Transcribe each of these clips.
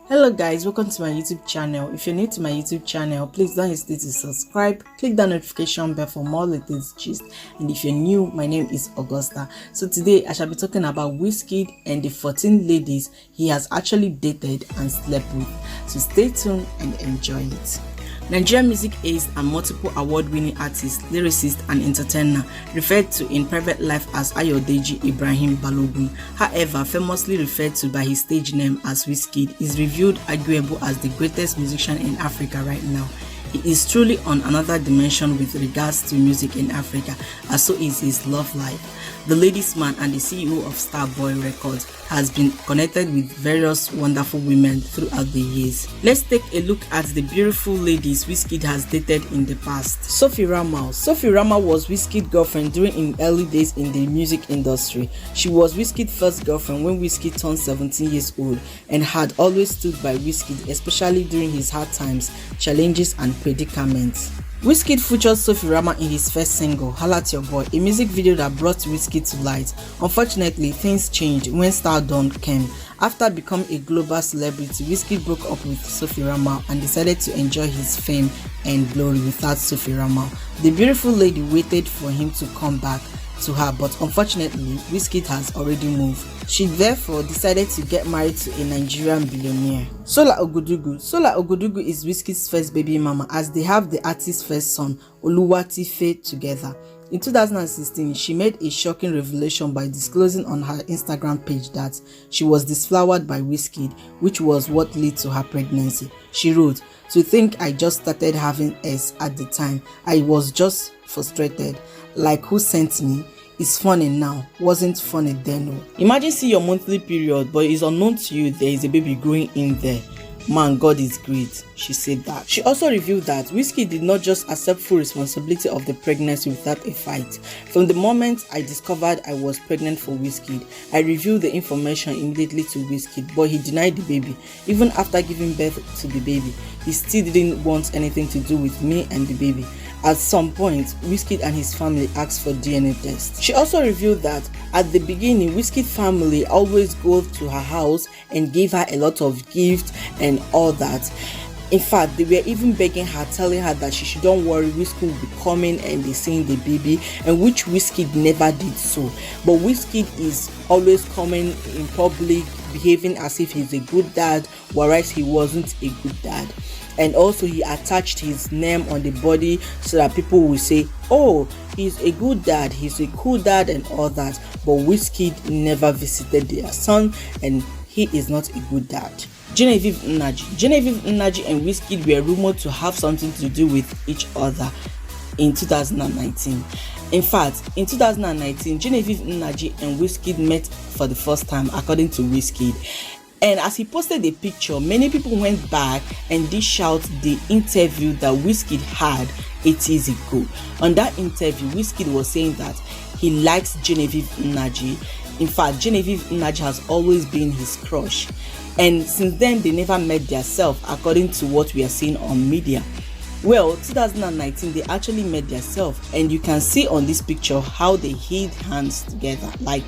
Hello guys, welcome to my YouTube channel. If you're new to my YouTube channel, please don't hesitate to subscribe, click that notification bell for more latest gist. And if you're new, my name is Augusta. So today I shall be talking about Wizkid and the 14 ladies he has actually dated and slept with. So stay tuned and enjoy it. Nigerian music ace and multiple award-winning artist, lyricist and entertainer, referred to in private life as Ayodeji Ibrahim Balogun, however famously referred to by his stage name as Wizkid, is reviewed arguable as the greatest musician in Africa right now. He is truly on another dimension with regards to music in Africa, as so is his love life. The ladies' man and the CEO of Starboy Records has been connected with various wonderful women throughout the years. Let's take a look at the beautiful ladies Wizkid has dated in the past. Sophie Rama. Sophie Rama was Wizkid's girlfriend during his early days in the music industry. She was Wizkid's first girlfriend when Wizkid turned 17 years old and had always stood by Wizkid, especially during his hard times, challenges and predicaments. Wizkid featured Sophie Rama in his first single, Holla at Your Boy, a music video that brought Wizkid to light. Unfortunately, things changed when Stardom came. After becoming a global celebrity, Wizkid broke up with Sophie Rama and decided to enjoy his fame and glory without Sophie Rama. The beautiful lady waited for him to come back to her, but unfortunately, Wizkid has already moved. She therefore decided to get married to a Nigerian billionaire. Sola Ogudugu. Sola Ogudugu is Wizkid's first baby mama, as they have the artist's first son, Oluwatife, together. In 2016, she made a shocking revelation by disclosing on her Instagram page that she was disflowered by Wizkid, which was what led to her pregnancy. She wrote, "To think I just started having S at the time. I was just frustrated. Like, who sent me? It's funny now, wasn't funny then." Imagine see your monthly period, but it's unknown to you there is a baby growing in there. Man, God is great, she said that. She also revealed that Wizkid did not just accept full responsibility of the pregnancy without a fight. "From the moment I discovered I was pregnant for Wizkid, I revealed the information immediately to Wizkid, but he denied the baby. Even after giving birth to the baby, he still didn't want anything to do with me and the baby. At some point, Wizkid and his family asked for DNA tests." She also revealed that at the beginning, Wizkid's family always go to her house and gave her a lot of gifts and all that. In fact, they were even begging her, telling her that she shouldn't worry, Wizkid will be coming and they seeing the baby, and which Wizkid never did so. But Wizkid is always coming in public, behaving as if he's a good dad, whereas he wasn't a good dad. And also he attached his name on the body so that people will say, "Oh, he's a good dad, he's a cool dad," and all that. But Wizkid never visited their son and he is not a good dad. Genevieve Nnaji and Wizkid were rumored to have something to do with each other in 2019. In fact, in 2019, Genevieve Nnaji and Wizkid met for the first time, according to Wizkid. And as he posted the picture, many people went back and dished out the interview that Wizkid had 8 years ago. On that interview, Wizkid was saying that he likes Genevieve Nnaji. In fact, Genevieve Nnaji has always been his crush. And since then, they never met themselves, according to what we are seeing on media. Well, 2019, they actually met themselves. And you can see on this picture how they held hands together, like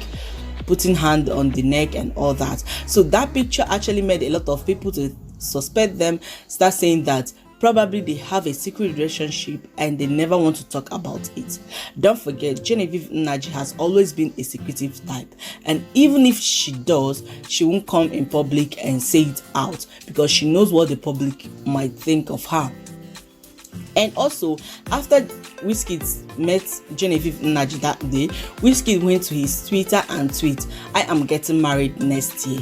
putting hand on the neck and all that. So that picture actually made a lot of people to suspect them, start saying that probably they have a secret relationship and they never want to talk about it. Don't forget, Genevieve Nnaji has always been a secretive type, and even if she does, she won't come in public and say it out because she knows what the public might think of her. And also, after Wizkid met Genevieve Nnaji that day, Wizkid went to his Twitter and tweet, "I am getting married next year."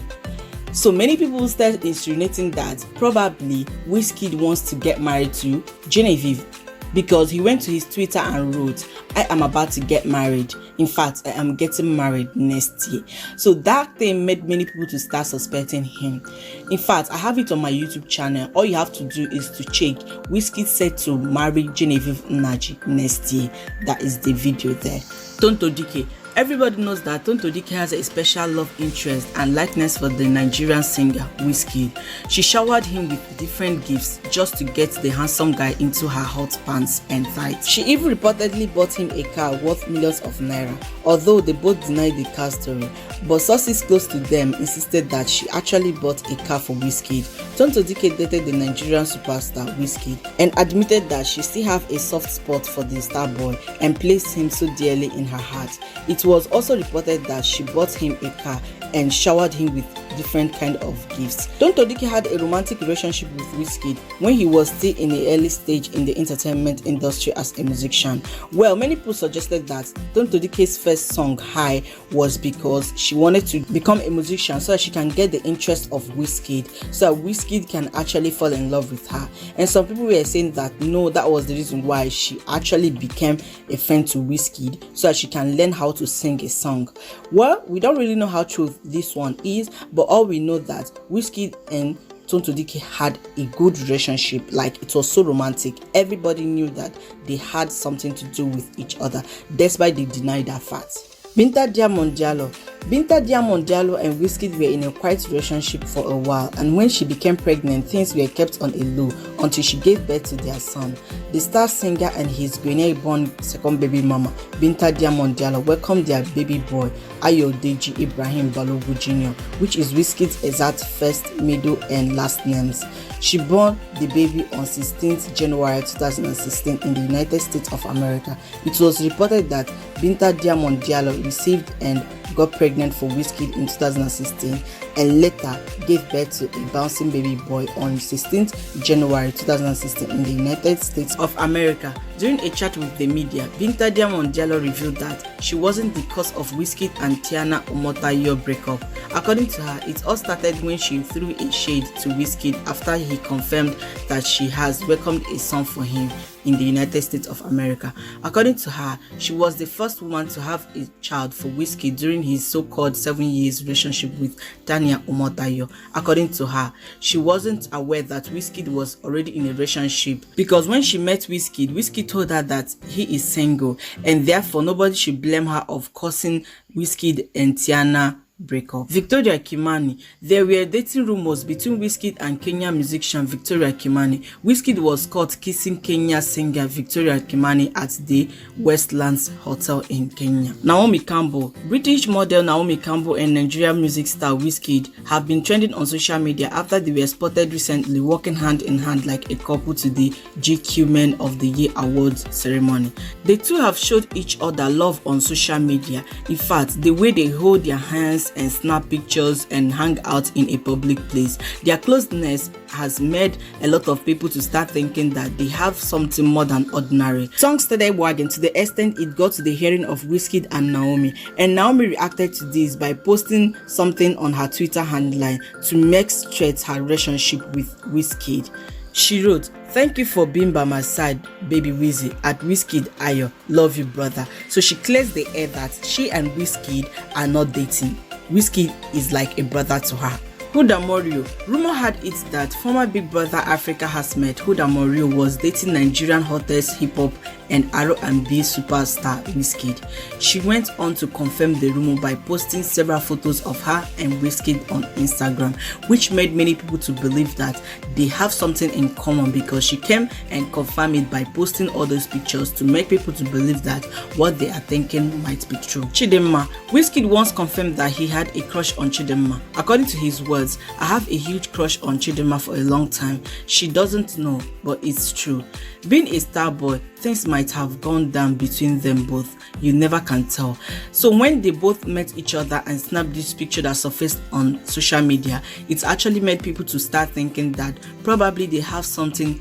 So many people started insinuating that probably Wizkid wants to get married to Genevieve, because he went to his Twitter and wrote, "I am about to get married. In fact, I am getting married next year." So that thing made many people to start suspecting him. In fact, I have it on my YouTube channel. All you have to do is to check Wizkid said to marry Genevieve Nnaji next year. That is the video there. Tonto Dike. Everybody knows that Tonto Dike has a special love interest and likeness for the Nigerian singer Wizkid. She showered him with different gifts just to get the handsome guy into her hot pants and tights. She even reportedly bought him a car worth millions of naira, although they both denied the car story. But sources close to them insisted that she actually bought a car for Wizkid. Tonto Dike dated the Nigerian superstar Wizkid and admitted that she still have a soft spot for the star boy and placed him so dearly in her heart. It was also reported that she bought him a car and showered him with different kind of gifts. Tonto Dike had a romantic relationship with Wizkid when he was still in the early stage in the entertainment industry as a musician. Well, many people suggested that Tonto Dike's first song, High, was because she wanted to become a musician so that she can get the interest of Wizkid, so that Wizkid can actually fall in love with her. And some people were saying that no, that was the reason why she actually became a friend to Wizkid, so that she can learn how to sing a song. Well, we don't really know how true this one is, but all we know that Wizkid and Tonto Dike had a good relationship. Like, it was so romantic. Everybody knew that they had something to do with each other, despite they denied that fact. Binta Diamond Diallo and Wizkid were in a quiet relationship for a while, and when she became pregnant, things were kept on a low until she gave birth to their son. The star singer and his Ghanaian-born second baby mama, Binta Diamond Diallo, welcomed their baby boy, Ayodeji Ibrahim Balogun Jr., which is Wizkid's exact first, middle, and last names. She bore the baby on 16th January 2016 in the United States of America. It was reported that Binta Diamond Diallo received and got pregnant for Wizkid in 2016 and later gave birth to a bouncing baby boy on 16th January 2016 in the United States of America. During a chat with the media, Binta Diamond Diallo revealed that she wasn't the cause of Wizkid and Tiana Omotayo breakup. According to her, it all started when she threw a shade to Wizkid after he confirmed that she has welcomed a son for him in the United States of America. According to her, she was the first woman to have a child for Wizkid during his so-called 7 years relationship with Tania Omotayo. According to her, she wasn't aware that Wizkid was already in a relationship because when she met Wizkid, Wizkid told her that he is single and therefore nobody should blame her of causing Wizkid and Tiana breakup. Victoria Kimani. There were dating rumors between Wizkid and Kenyan musician Victoria Kimani. Wizkid was caught kissing Kenya singer Victoria Kimani at the Westlands Hotel in Kenya. Naomi Campbell. British model Naomi Campbell and Nigerian music star Wizkid have been trending on social media after they were spotted recently walking hand in hand like a couple to the GQ Men of the Year Awards ceremony. The two have showed each other love on social media. In fact, the way they hold their hands and snap pictures and hang out in a public place, their closeness has made a lot of people to start thinking that they have something more than ordinary. Tongues started wagging to the extent it got to the hearing of Wizkid and Naomi reacted to this by posting something on her Twitter handle to make straight her relationship with Wizkid. She wrote, "Thank you for being by my side, baby Wizzy, at Wizkid Ayo. Love you, brother." So she clears the air that she and Wizkid are not dating. Wizkid is like a brother to her. Huda Morio. Rumor had it that former Big Brother Africa housemate Huda Morio was dating Nigerian hottest hip-hop and R&B superstar Wizkid. She went on to confirm the rumor by posting several photos of her and Wizkid on Instagram, which made many people to believe that they have something in common because she came and confirmed it by posting all those pictures to make people to believe that what they are thinking might be true. Chidinma. Wizkid once confirmed that he had a crush on Chidinma. According to his words, "I have a huge crush on Chidinma for a long time. She doesn't know, but it's true. Being a star boy, things might have gone down between them both. You never can tell." So when they both met each other and snapped this picture that surfaced on social media, it actually made people to start thinking that probably they have something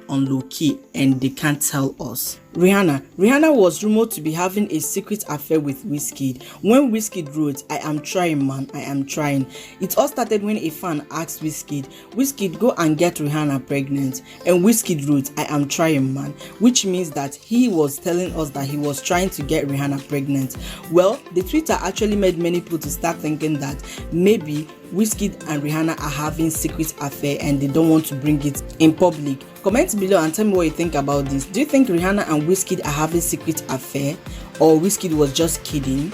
on low key and they can't tell us. Rihanna was rumored to be having a secret affair with Wizkid. When Wizkid wrote, "I am trying, man, I am trying," it all started when a fan asked Wizkid, go and get Rihanna pregnant. And Wizkid wrote, "I am trying, man," which means that he was telling us that he was trying to get Rihanna pregnant. Well, the Twitter actually made many people to start thinking that maybe Wizkid and Rihanna are having secret affair and they don't want to bring it in public. Comment below and tell me what you think about this. Do you think Rihanna and Wizkid are having secret affair, or Wizkid was just kidding?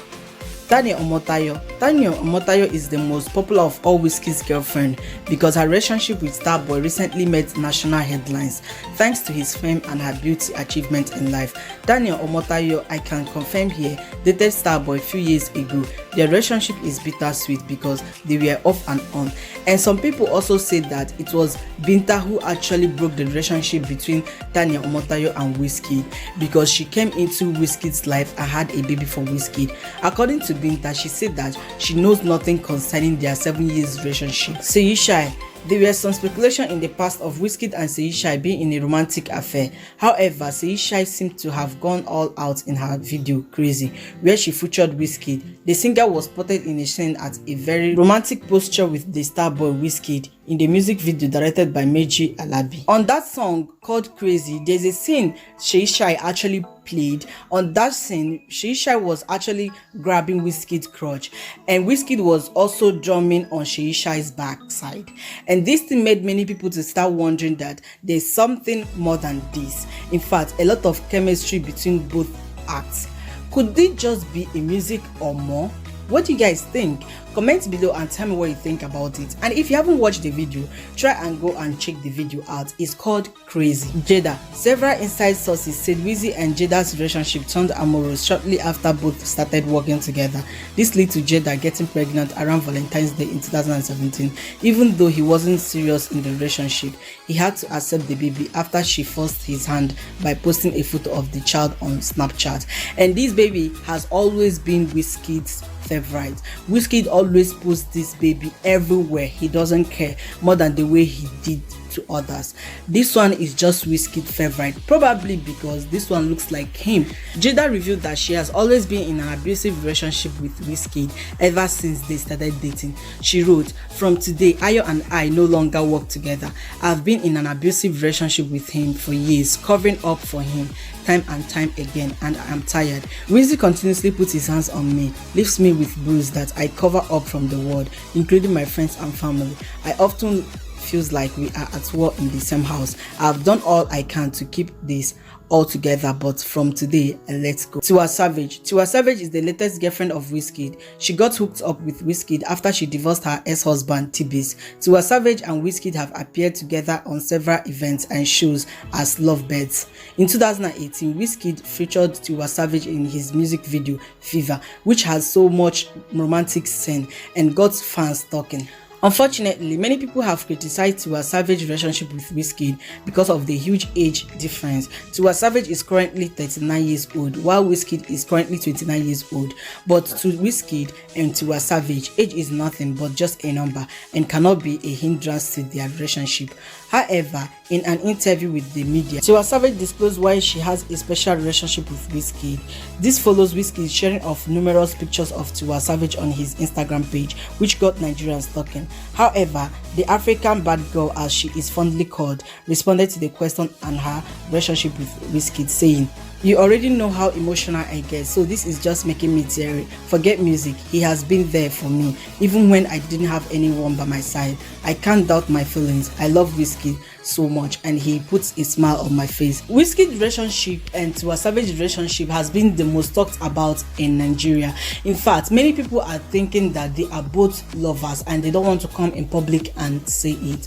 Daniel Omotayo. Daniel Omotayo is the most popular of all Wizkid's girlfriend because her relationship with Starboy recently made national headlines thanks to his fame and her beauty achievement in life. Daniel Omotayo, I can confirm here, dated Starboy a few years ago. Their relationship is bittersweet because they were off and on. And some people also say that it was Binta who actually broke the relationship between Daniel Omotayo and Wizkid because she came into Wizkid's life and had a baby for Wizkid. According to Binta, she said that she knows nothing concerning their 7 years relationship. Seyi, there were some speculation in the past of Wizkid and Seyi being in a romantic affair. However, Seyi seemed to have gone all out in her video Crazy, where she featured Wizkid. The singer was spotted in a scene at a very romantic posture with the starboy Wizkid in the music video directed by Meji Alabi. On that song called Crazy, there's a scene Seyi actually played. On that scene, Seyi was actually grabbing Wizkid's crotch, and Wizkid was also drumming on Seyi's backside. And this thing made many people to start wondering that there's something more than this. In fact, a lot of chemistry between both acts. Could it just be a music or more? What do you guys think? Comment below and tell me what you think about it. And if you haven't watched the video, try and go and check the video out. It's called Crazy. Jada. Several inside sources said Wizzy and Jada's relationship turned amorous shortly after both started working together. This led to Jada getting pregnant around Valentine's Day in 2017. Even though he wasn't serious in the relationship, he had to accept the baby after she forced his hand by posting a photo of the child on Snapchat. And this baby has always been Wizkid's favorite. Wizkid always posts this baby everywhere. He doesn't care more than the way he did to others. This one is just Wizkid's favorite, probably because this one looks like him. Jada revealed that she has always been in an abusive relationship with Wizkid ever since they started dating. She wrote, "From today, Ayo and I no longer work together. I've been in an abusive relationship with him for years, covering up for him time and time again, and I am tired. Wizzy continuously puts his hands on me, leaves me with bruises that I cover up from the world, including my friends and family. I often feels like we are at war in the same house. I've done all I can to keep this all together, but from today, let's go." Tiwa Savage. Tiwa Savage is the latest girlfriend of Wizkid. She got hooked up with Wizkid after she divorced her ex-husband Tibis. Tiwa Savage and Wizkid have appeared together on several events and shows as lovebirds. In 2018, Wizkid featured Tiwa Savage in his music video Fever, which has so much romantic scene and got fans talking. Unfortunately, many people have criticized Tiwa Savage's relationship with Wizkid because of the huge age difference. Tiwa Savage is currently 39 years old, while Wizkid is currently 29 years old. But to Wizkid and Tiwa Savage, age is nothing but just a number and cannot be a hindrance to their relationship. However, in an interview with the media, Tiwa Savage disclosed why she has a special relationship with Wizkid. This follows Wizkid's sharing of numerous pictures of Tiwa Savage on his Instagram page, which got Nigerians talking. However, the African bad girl, as she is fondly called, responded to the question on her relationship with Wizkid, saying, "You already know how emotional I get, so this is just making me teary. Forget music, he has been there for me, even when I didn't have anyone by my side. I can't doubt my feelings. I love Wizkid so much, and he puts a smile on my face." Wizkid's relationship and Tiwa Savage's relationship has been the most talked about in Nigeria. In fact, many people are thinking that they are both lovers and they don't want to come in public and say it,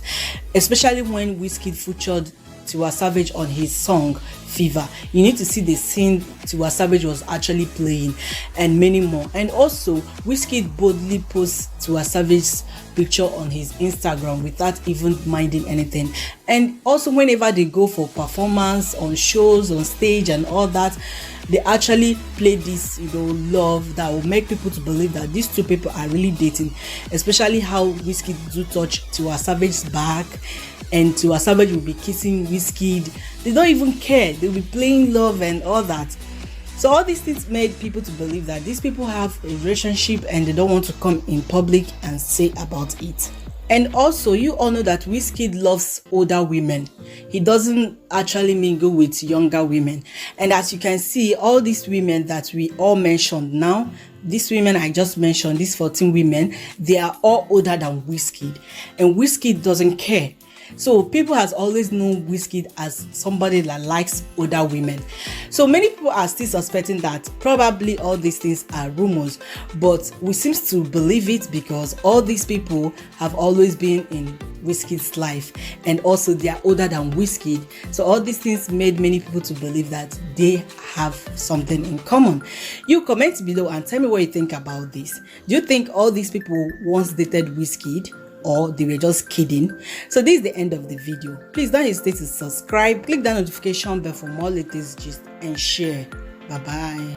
especially when Wizkid featured Tiwa Savage on his song Fever. You need to see the scene Tiwa Savage was actually playing and many more. And also, Wizkid boldly posts Tiwa Savage's picture on his Instagram without even minding anything. And also, whenever they go for performance on shows, on stage and all that, they actually play this, love that will make people to believe that these two people are really dating. Especially how Wizkid do touch Tiwa Savage's back, and Tiwa Savage will be kissing Wizkid. They don't even care. They'll be playing love and all that. So all these things made people to believe that these people have a relationship and they don't want to come in public and say about it. And also, you all know that Wizkid loves older women. He doesn't actually mingle with younger women. And as you can see, all these women that we all mentioned now, these women I just mentioned, these 14 women, they are all older than Wizkid. And Wizkid doesn't care. So people has always known Wizkid as somebody that likes older women. So many people are still suspecting that probably all these things are rumors, but we seem to believe it because all these people have always been in Wizkid's life, and also they are older than Wizkid. So all these things made many people to believe that they have something in common. You comment below and tell me what you think about this. Do you think all these people once dated Wizkid, or they were just kidding? So this is the end of the video. Please don't hesitate to subscribe, click that notification bell for more latest gist, and share. Bye bye.